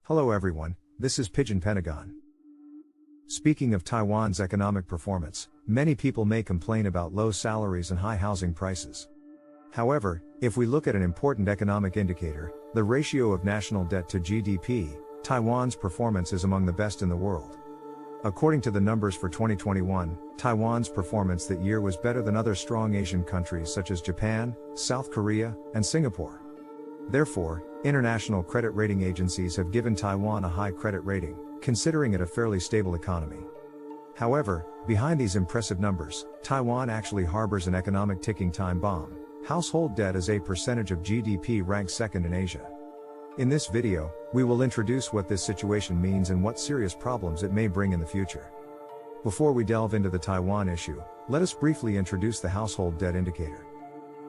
Hello everyone, this is Pigeon Pentagon. Speaking of Taiwan's economic performance, many people may complain about low salaries and high housing prices. However, if we look at an important economic indicator, the ratio of national debt to GDP, Taiwan's performance is among the best in the world. According to the numbers for 2021, Taiwan's performance that year was better than other strong Asian countries such as Japan, South Korea, and Singapore. Therefore, international credit rating agencies have given Taiwan a high credit rating, considering it a fairly stable economy. However, behind these impressive numbers, Taiwan actually harbors an economic ticking time bomb. Household debt as a percentage of GDP ranks second in Asia. In this video, we will introduce what this situation means and what serious problems it may bring in the future. Before we delve into the Taiwan issue, let us briefly introduce the household debt indicator.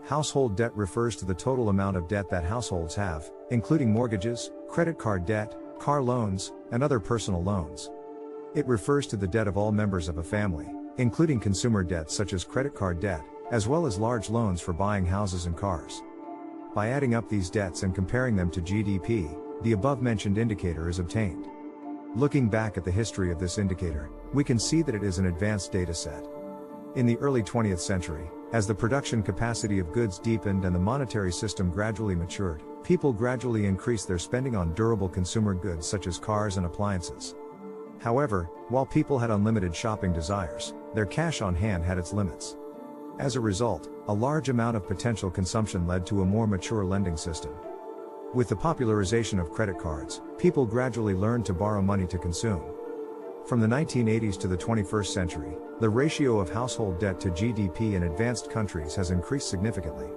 Household debt refers to the total amount of debt that households have, including mortgages, credit card debt, car loans, and other personal loans. It refers to the debt of all members of a family, including consumer debts such as credit card debt, as well as large loans for buying houses and cars. By adding up these debts and comparing them to GDP, the above-mentioned indicator is obtained. Looking back at the history of this indicator, we can see that it is an advanced data set. In the early 20th century, as the production capacity of goods deepened and the monetary system gradually matured, people gradually increased their spending on durable consumer goods such as cars and appliances. However, while people had unlimited shopping desires, their cash on hand had its limits. As a result, a large amount of potential consumption led to a more mature lending system. With the popularization of credit cards, people gradually learned to borrow money to consume. From the 1980s to the 21st century, the ratio of household debt to GDP in advanced countries has increased significantly.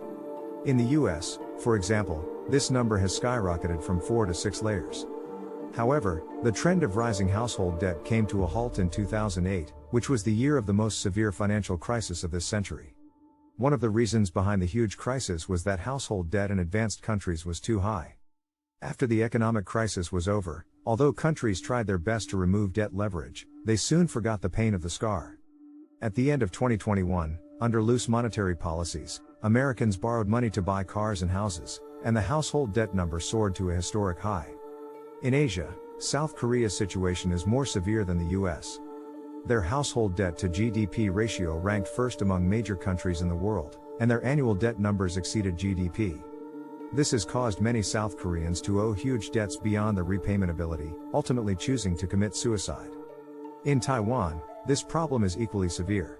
In the US, for example, this number has skyrocketed from 4 to 6 layers. However, the trend of rising household debt came to a halt in 2008, which was the year of the most severe financial crisis of this century. One of the reasons behind the huge crisis was that household debt in advanced countries was too high. After the economic crisis was over, although countries tried their best to remove debt leverage, they soon forgot the pain of the scar. At the end of 2021, under loose monetary policies, Americans borrowed money to buy cars and houses, and the household debt number soared to a historic high. In Asia, South Korea's situation is more severe than the US. Their household debt to GDP ratio ranked first among major countries in the world, and their annual debt numbers exceeded GDP. This has caused many South Koreans to owe huge debts beyond their repayment ability, ultimately choosing to commit suicide. In Taiwan, this problem is equally severe.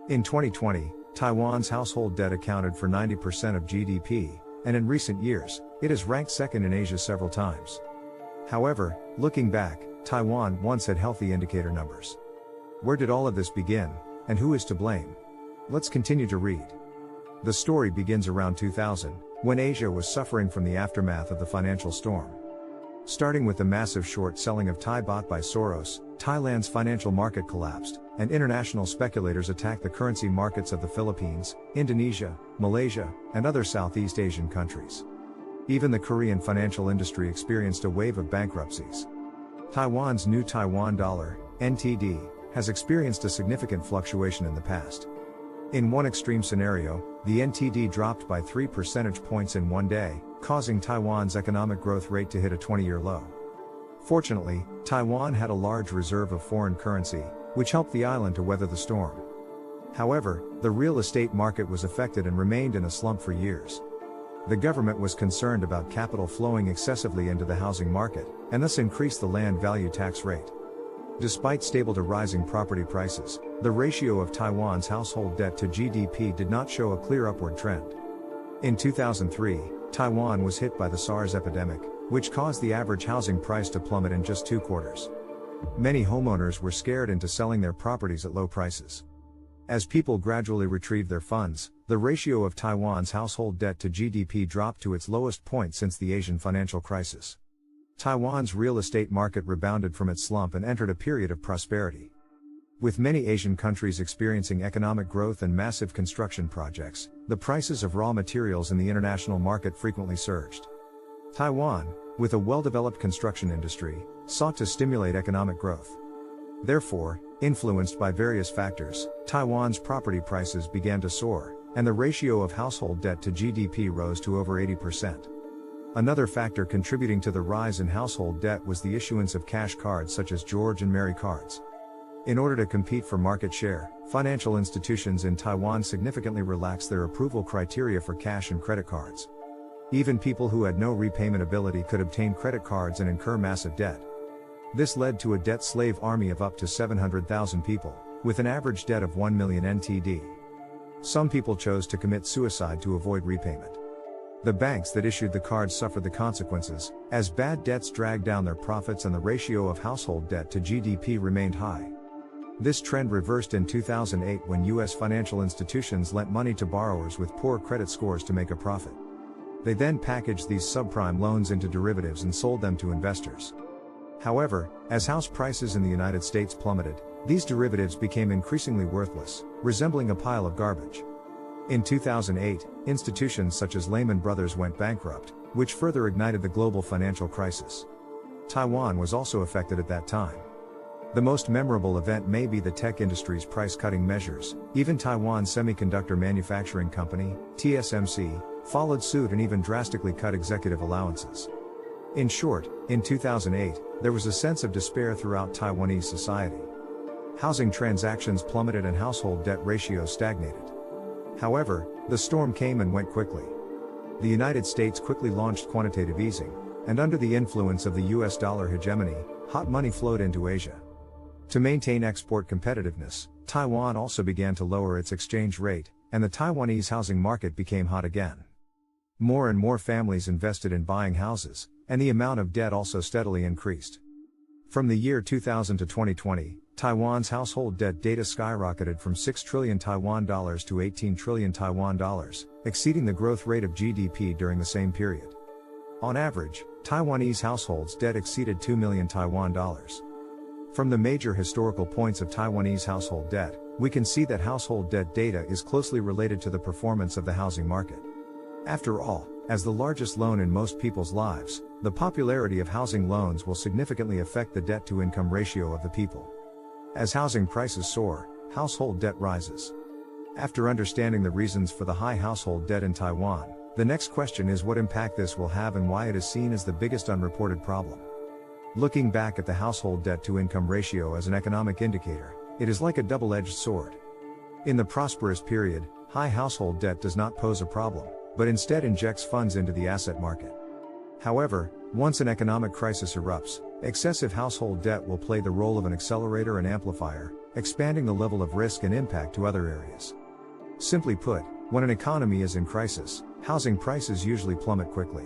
In 2020, Taiwan's household debt accounted for 90% of GDP, and in recent years, it has ranked second in Asia several times. However, looking back, Taiwan once had healthy indicator numbers. Where did all of this begin, and who is to blame? Let's continue to read. The story begins around 2000, when Asia was suffering from the aftermath of the financial storm. Starting with the massive short selling of Thai baht by Soros, Thailand's financial market collapsed, and international speculators attacked the currency markets of the Philippines, Indonesia, Malaysia, and other Southeast Asian countries. Even the Korean financial industry experienced a wave of bankruptcies. Taiwan's new Taiwan dollar, NTD, has experienced a significant fluctuation in the past. In one extreme scenario, the NTD dropped by 3 percentage points in one day, causing Taiwan's economic growth rate to hit a 20-year low. Fortunately, Taiwan had a large reserve of foreign currency, which helped the island to weather the storm. However, the real estate market was affected and remained in a slump for years. The government was concerned about capital flowing excessively into the housing market, and thus increased the land value tax rate. Despite stable to rising property prices, the ratio of Taiwan's household debt to GDP did not show a clear upward trend. In 2003, Taiwan was hit by the SARS epidemic, which caused the average housing price to plummet in just 2 quarters. Many homeowners were scared into selling their properties at low prices. As people gradually retrieved their funds, the ratio of Taiwan's household debt to GDP dropped to its lowest point since the Asian financial crisis. Taiwan's real estate market rebounded from its slump and entered a period of prosperity. With many Asian countries experiencing economic growth and massive construction projects, the prices of raw materials in the international market frequently surged. Taiwan, with a well-developed construction industry, sought to stimulate economic growth. Therefore, influenced by various factors, Taiwan's property prices began to soar, and the ratio of household debt to GDP rose to over 80%. Another factor contributing to the rise in household debt was the issuance of cash cards such as George and Mary cards. In order to compete for market share, financial institutions in Taiwan significantly relaxed their approval criteria for cash and credit cards. Even people who had no repayment ability could obtain credit cards and incur massive debt. This led to a debt slave army of up to 700,000 people, with an average debt of 1 million NTD. Some people chose to commit suicide to avoid repayment. The banks that issued the cards suffered the consequences, as bad debts dragged down their profits and the ratio of household debt to GDP remained high. This trend reversed in 2008 when U.S. financial institutions lent money to borrowers with poor credit scores to make a profit. They then packaged these subprime loans into derivatives and sold them to investors. However, as house prices in the United States plummeted, these derivatives became increasingly worthless, resembling a pile of garbage. In 2008, institutions such as Lehman Brothers went bankrupt, which further ignited the global financial crisis. Taiwan was also affected at that time. The most memorable event may be the tech industry's price-cutting measures. Even Taiwan Semiconductor Manufacturing Company, TSMC, followed suit and even drastically cut executive allowances. In short, in 2008, there was a sense of despair throughout Taiwanese society. Housing transactions plummeted and household debt ratios stagnated. However, the storm came and went quickly. The United States quickly launched quantitative easing, and under the influence of the US dollar hegemony, hot money flowed into Asia. To maintain export competitiveness, Taiwan also began to lower its exchange rate, and the Taiwanese housing market became hot again. More and more families invested in buying houses, and the amount of debt also steadily increased. From the year 2000 to 2020, Taiwan's household debt data skyrocketed from 6 trillion Taiwan dollars to 18 trillion Taiwan dollars, exceeding the growth rate of GDP during the same period. On average, Taiwanese households' debt exceeded 2 million Taiwan dollars. From the major historical points of Taiwanese household debt, we can see that household debt data is closely related to the performance of the housing market. After all, as the largest loan in most people's lives, the popularity of housing loans will significantly affect the debt-to-income ratio of the people. As housing prices soar, household debt rises. After understanding the reasons for the high household debt in Taiwan, the next question is what impact this will have and why it is seen as the biggest unreported problem. Looking back at the household debt-to-income ratio as an economic indicator, it is like a double-edged sword. In the prosperous period, high household debt does not pose a problem, but instead injects funds into the asset market. However, once an economic crisis erupts, excessive household debt will play the role of an accelerator and amplifier, expanding the level of risk and impact to other areas. Simply put, when an economy is in crisis, housing prices usually plummet quickly.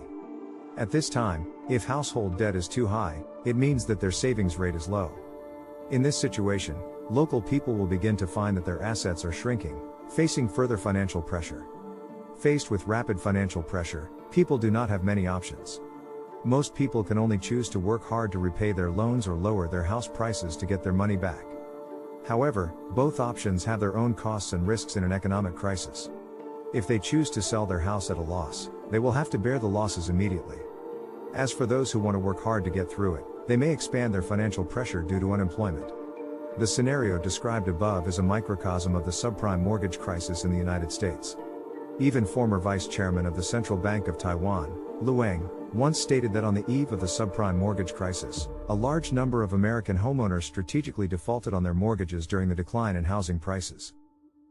At this time, if household debt is too high, it means that their savings rate is low. In this situation, local people will begin to find that their assets are shrinking, facing further financial pressure. Faced with rapid financial pressure, people do not have many options. Most people can only choose to work hard to repay their loans or lower their house prices to get their money back. However, both options have their own costs and risks in an economic crisis. If they choose to sell their house at a loss, they will have to bear the losses immediately. As for those who want to work hard to get through it, they may expand their financial pressure due to unemployment. The scenario described above is a microcosm of the subprime mortgage crisis in the United States. Even former vice chairman of the Central Bank of Taiwan, Luang, once stated that on the eve of the subprime mortgage crisis, a large number of American homeowners strategically defaulted on their mortgages during the decline in housing prices.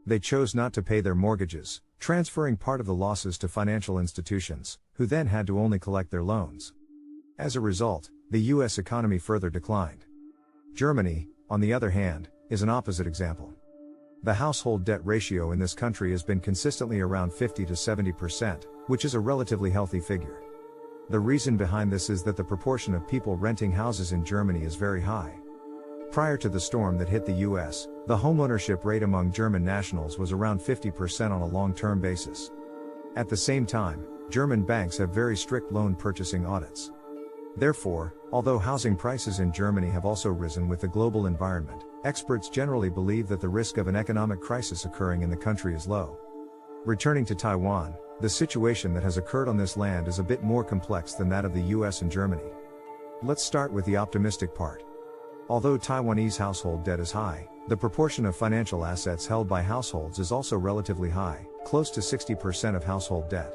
They chose not to pay their mortgages, transferring part of the losses to financial institutions, who then had to only collect their loans. As a result, the U.S. economy further declined. Germany, on the other hand, is an opposite example. The household debt ratio in this country has been consistently around 50 to 70%, which is a relatively healthy figure. The reason behind this is that the proportion of people renting houses in Germany is very high. Prior to the storm that hit the US, the homeownership rate among German nationals was around 50% on a long-term basis. At the same time, German banks have very strict loan purchasing audits. Therefore, although housing prices in Germany have also risen with the global environment, experts generally believe that the risk of an economic crisis occurring in the country is low. Returning to Taiwan, the situation that has occurred on this land is a bit more complex than that of the US and Germany. Let's start with the optimistic part. Although Taiwanese household debt is high, the proportion of financial assets held by households is also relatively high, close to 60% of household debt.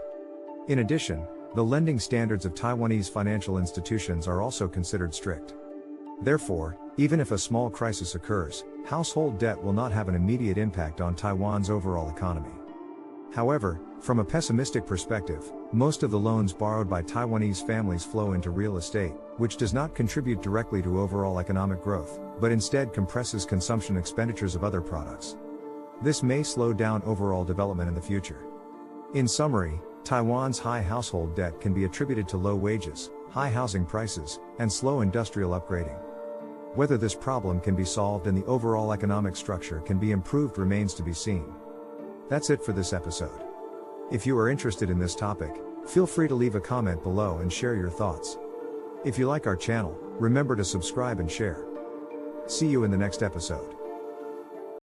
In addition, The lending standards of Taiwanese financial institutions are also considered strict. Therefore, even if a small crisis occurs, household debt will not have an immediate impact on Taiwan's overall economy. However, from a pessimistic perspective, most of the loans borrowed by Taiwanese families flow into real estate, which does not contribute directly to overall economic growth, but instead compresses consumption expenditures of other products. This may slow down overall development in the future. In summary, Taiwan's high household debt can be attributed to low wages, high housing prices, and slow industrial upgrading. Whether this problem can be solved and the overall economic structure can be improved remains to be seen. That's it for this episode. If you are interested in this topic, feel free to leave a comment below and share your thoughts. If you like our channel, remember to subscribe and share. See you in the next episode.